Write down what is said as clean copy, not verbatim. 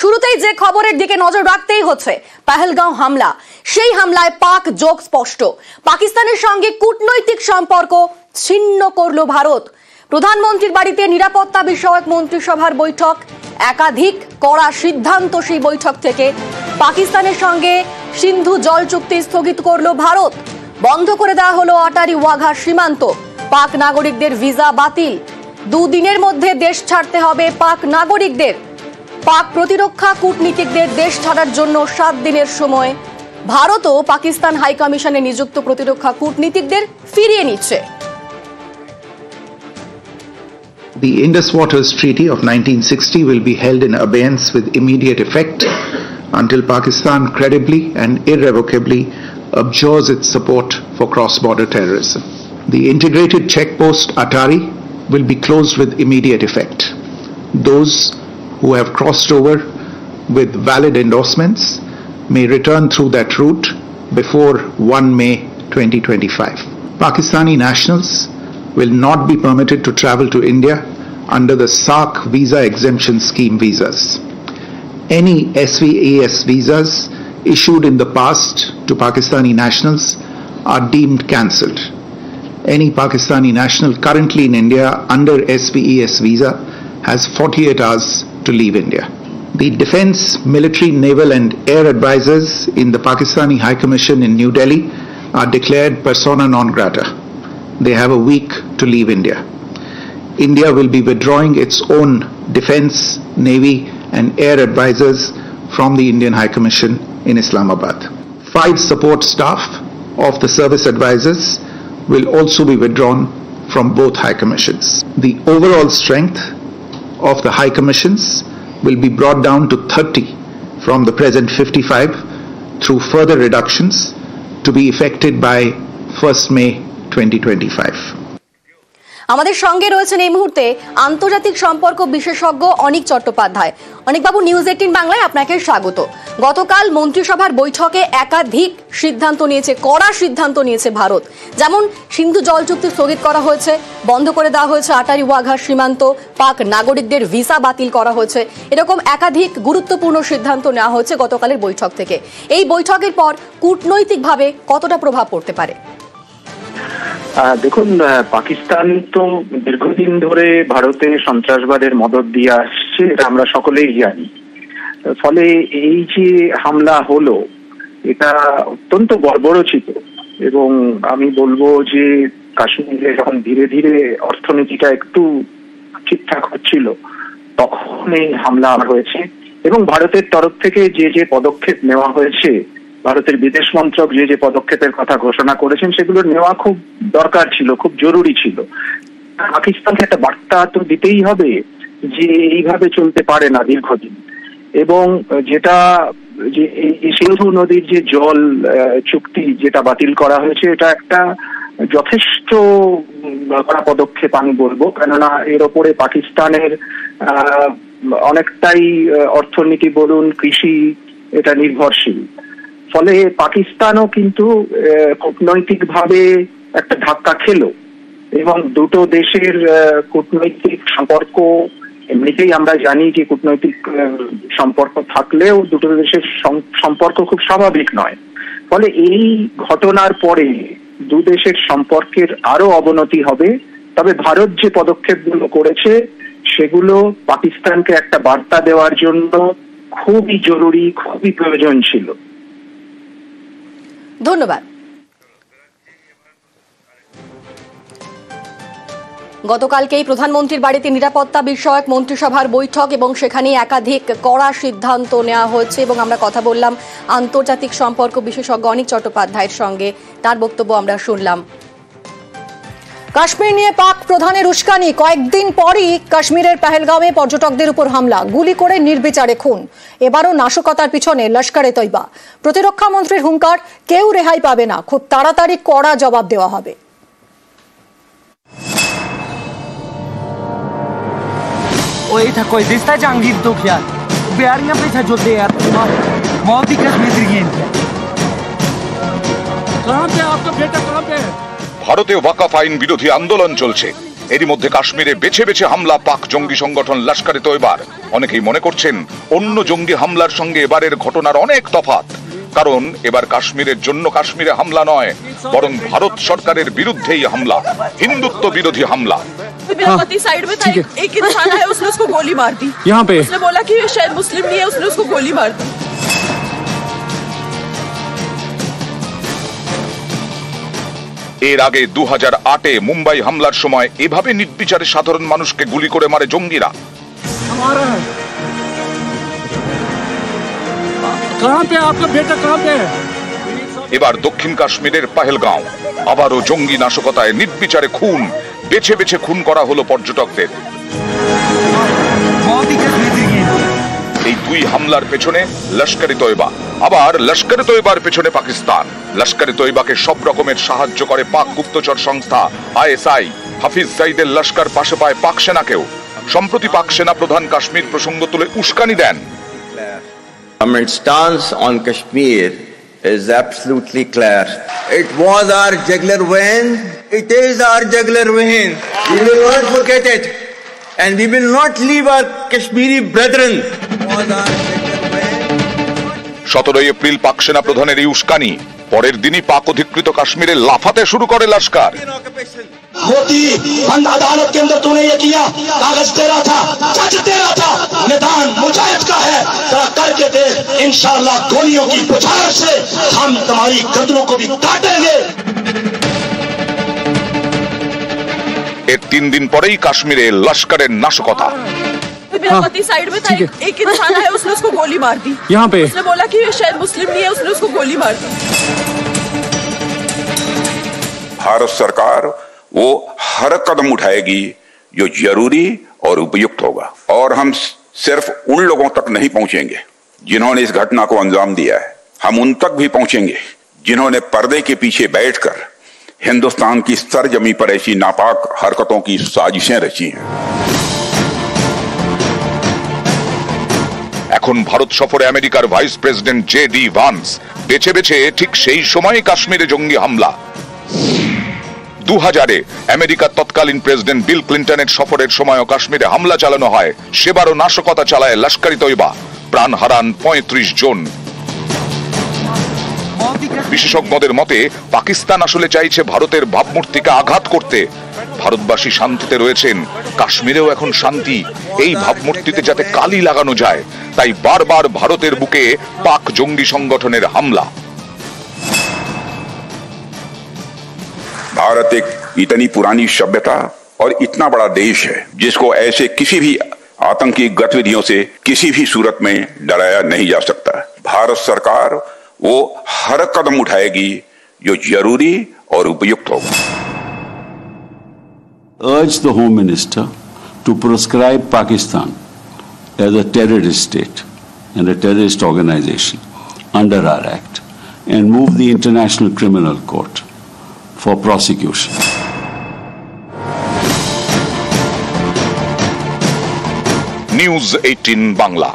শুরুতেই যে খবরের দিকে নজর রাখতেই হচ্ছে পহেলগাঁও হামলা। সেই হামলায় পাক যোগ স্পষ্ট। পাকিস্তানের সঙ্গে কূটনৈতিক সম্পর্ক ছিন্ন করল ভারত। প্রধানমন্ত্রীর বাড়িতে নিরাপত্তা বিষয়ক মন্ত্রিসভার বৈঠক, একাধিক কড়া সিদ্ধান্ত সেই বৈঠক থেকে। পাকিস্তানের সঙ্গে সিন্ধু জল চুক্তি স্থগিত করল ভারত। বন্ধ করে দেওয়া হলো আটারি ওয়াঘা সীমান্ত। পাক নাগরিকদের ভিসা বাতিল। দুদিনের মধ্যে দেশ ছাড়তে হবে পাক নাগরিকদের। পাক প্রতিরক্ষা কূটনীতিকদের দেশ ছাড়ার জন্য 7 দিনের সময়। ভারতও পাকিস্তান হাই কমিশনে নিযুক্ত প্রতিরক্ষা কূটনীতিকদের ফিরিয়ে নিচ্ছে। The Indus Waters Treaty of 1960 will be held in abeyance with immediate effect until Pakistan credibly and irrevocably abjures its support for cross-border terrorism. The integrated checkpost Atari will be closed with immediate effect. Those who have crossed over with valid endorsements may return through that route before 1 May 2025. Pakistani nationals will not be permitted to travel to India under the SAARC visa exemption scheme visas. Any SVAS visas issued in the past to Pakistani nationals are deemed cancelled. Any Pakistani national currently in India under SVAS visa has 48 hours to leave India. The defense, military, naval and air advisors in the Pakistani High Commission in New Delhi are declared persona non grata. They have a week to leave India. India will be withdrawing its own defense, navy and air advisors from the Indian High Commission in Islamabad. 5 support staff of the service advisors will also be withdrawn from both High Commissions. The overall strength of the High Commissions will be brought down to 30 from the present 55 through further reductions to be effected by 1st May 2025. আমাদের সঙ্গে রয়েছেন এই মুহূর্তে আন্তর্জাতিক সম্পর্ক বিশেষজ্ঞ অনিক Chattopadhyay. অনিকবাবু, news 18 বাংলায় আপনাকে স্বাগত। গতকাল মন্ত্রিসভার বৈঠকে একাধিক সিদ্ধান্ত নিয়েছে, কড়া সিদ্ধান্ত নিয়েছে ভারত। যেমন সিন্ধু জল চুক্তি স্থগিত করা হয়েছে, বন্ধ করে দেওয়া হয়েছে আটারি ওয়াঘা সীমান্ত, পাক নাগরিকদের ভিসা বাতিল করা হয়েছে। এরকম একাধিক গুরুত্বপূর্ণ সিদ্ধান্ত নেওয়া হয়েছে গতকালের বৈঠক থেকে। এই বৈঠকের পর কূটনৈতিকভাবে কতটা প্রভাব পড়তে পারে? দেখুন, পাকিস্তান তো দীর্ঘদিন ধরে ভারতে সন্ত্রাসবাদের মদদ দিয়ে আসছে, এটা আমরা সকলেই জানি। ফলে এই যে হামলা হলো, এটা অত্যন্ত বর্বরোচিত। এবং আমি বলবো যে কাশ্মীরে যখন ধীরে ধীরে অর্থনীতিটা একটু ঠিকঠাক হচ্ছিল, তখন এই হামলা হয়েছে। এবং ভারতের তরফ থেকে যে যে পদক্ষেপ নেওয়া হয়েছে, ভারতের বিদেশ মন্ত্রক যে যে পদক্ষেপের কথা ঘোষণা করেছেন, সেগুলো নেওয়া খুব দরকার ছিল, খুব জরুরি ছিল। পাকিস্তানকে একটা বার্তা তো দিতেই হবে যে এইভাবে চলতে পারে না দীর্ঘদিন। এবং যেটা যে সিন্ধু নদীর যে জল চুক্তি যেটা বাতিল করা হয়েছে, এটা একটা যথেষ্ট কড়া পদক্ষেপ আমি বলবো। কেননা এর ওপরে পাকিস্তানের অনেকটাই অর্থনীতি বলুন, কৃষি, এটা নির্ভরশীল। ফলে পাকিস্তানও কিন্তু কূটনৈতিক ভাবে একটা ধাক্কা খেলো। এবং দুটো দেশের কূটনৈতিক সম্পর্ক, এমনিতেই আমরা জানি যে কূটনৈতিক সম্পর্ক থাকলেও দুটো দেশের সম্পর্ক খুব স্বাভাবিক নয়। ফলে এই ঘটনার পরে দু দেশের সম্পর্কের আরো অবনতি হবে। তবে ভারত যে পদক্ষেপগুলো করেছে, সেগুলো পাকিস্তানকে একটা বার্তা দেওয়ার জন্য খুবই জরুরি, খুবই প্রয়োজন ছিল। ধন্যবাদ। গতকালকেই প্রধানমন্ত্রীর বাড়িতে নিরাপত্তা বিষয়ক মন্ত্রিসভার বৈঠক এবং সেখানে একাধিক কড়া সিদ্ধান্ত নেওয়া হয়েছে। এবং আমরা কথা বললাম আন্তর্জাতিক সম্পর্ক বিশেষজ্ঞ অনিক চট্টোপাধ্যায়ের সঙ্গে, তার বক্তব্য আমরা শুনলাম। কাশ্মীর নিয়ে পাক প্রধানের উস্কানি। কয়েকদিন পরই কাশ্মীরের পহেলগাঁওয়ে পর্যটকদের উপর হামলা, গুলি করে নির্বিচারে খুন। এবারও নাশকতার পিছনে লস্করে তৈবা। প্রতিরক্ষা মন্ত্রীর হুঙ্কার, কেউ রেহাই পাবে না, খুব তাড়াতাড়ি কড়া জবাব দেওয়া হবে। ओए था कोई दिसता जहांगीर तो क्या बिहारियां पे था जो दे यार मौत की कश्मीर गए कहां पे आपका बेटा कहां पे? ভারতে ওয়াকফ আইন বিরোধী আন্দোলন চলছে। এরই মধ্যে কাশ্মীরে বেছে বেছে হামলা পাক জঙ্গি সংগঠন লস্কর-ই তৈবার। অনেকেই মনে করছেন অন্য জঙ্গি হামলার সঙ্গে এবারের ঘটনার অনেক তফাৎ, কারণ এবার কাশ্মীরের জন্য কাশ্মীরে হামলা নয়, বরং ভারত সরকারের বিরুদ্ধেই হামলা, হিন্দুত্ব বিরোধী হামলা। मेरा पति साइड में था, एक इंसान आया, उसने उसको गोली मार दी। यहाँ पे उसने बोला कि शायद मुस्लिम नहीं है, उसने उसको गोली मार दी। এর আগে 2008-এ মুম্বাই হামলার সময় এভাবে নির্বিচারে সাধারণ মানুষকে গুলি করে মারে জঙ্গিরা। এবার দক্ষিণ কাশ্মীরের পাহেলগাঁও, আবারও জঙ্গি নাশকতায় নির্বিচারে খুন, বেছে বেছে খুন করা হলো পর্যটকদের। এই দুই হামলার পেছনে লস্কর-ই তৈবা, আবার লস্কর-ই তৈবার পেছনে পাকিস্তান। লস্কর-ই তৈবাকে সব রকমের সাহায্য করে পাক গুপ্তচর সংস্থা ISI। হাফিজ সাইদের লস্কর পাশে পায় পাক সেনাকেও। সম্প্রতি পাক সেনা প্রধান কাশ্মীর প্রসঙ্গ তুলে উস্কানি দেন। Our stance on Kashmir is absolutely clear. It was our jugular vein. It is our jugular vein. We will not forget it, and we will not leave our Kashmiri brethren. 17 April পাক সেনা প্রধানের এই উস্কানি, পরের দিনই পাক অধিকৃত কাশ্মীরে লাফাতে শুরু করে লস্কর। मोदी बंद अदालत के अंदर तूने ये किया, कागज तेरा था, सच तेरा था, निदान मुजाहिद का है, जरा करके दे, इंशाअल्लाह गोलियों की बौछार से हम तुम्हारी गर्दनों को भी काटेंगे। এর 3 দিন পরেই কাশ্মীরে লস্করের নাশকতা। मेरा पति साइड में था, एक इंसान आया, उसने उसको गोली मार दी। यहाँ पे उसने बोला कि शायद मुस्लिम नहीं है, उसने उसको गोली मार दी। भारत सरकार वो हर कदम उठाएगी जो जरूरी और उपयुक्त होगा, और हम सिर्फ उन लोगों तक नहीं पहुंचेंगे जिन्होंने इस घटना को अंजाम दिया है, हम उन तक भी पहुंचेंगे जिन्होंने पर्दे के पीछे बैठकर हिंदुस्तान की सरजमी पर ऐसी नापाक हरकतों की साजिशें रची हैं। এখন ভারত সফরে আমেরিকার ভাইস প্রেসিডেন্ট JD ভান্স বেছে বেছে ঠিক সেই সময় কাশ্মীরে জঙ্গি হামলা। 2000-এ আমেরিকার তৎকালীন প্রেসিডেন্ট বিল ক্লিন্টনের সফরের সময়ও কাশ্মীরে হামলা চালানো হয়। সেবারও নাশকতা চালায় লস্কর-ই তৈবা, প্রাণ হারান 35 জন। বিশেষজ্ঞদের মতে পাকিস্তান আসলে চাইছে ভারতের ভাবমূর্তিকে আঘাত করতে। ভারতবাসী শান্তিতে রয়েছেন, কাশ্মীরেও এখন শান্তি, এই ভাবমূর্তিতে যাতে কালি লাগানো যায়, তাই বারবার ভারতের বুকে পাক জঙ্গি সংগঠনের হামলা। भारत एक इतनी पुरानी सभ्यता और इतना बड़ा देश है जिसको ऐसे किसी भी आतंकी गतिविधियों से किसी भी सूरत में डराया नहीं जा सकता। भारत सरकार वो हर कदम उठाएगी जो जरूरी और उपयुक्त होगा। Urge the Home Minister to proscribe Pakistan as a terrorist state and a terrorist organization under our Act and move the International Criminal Court for prosecution. News 18 Bangla।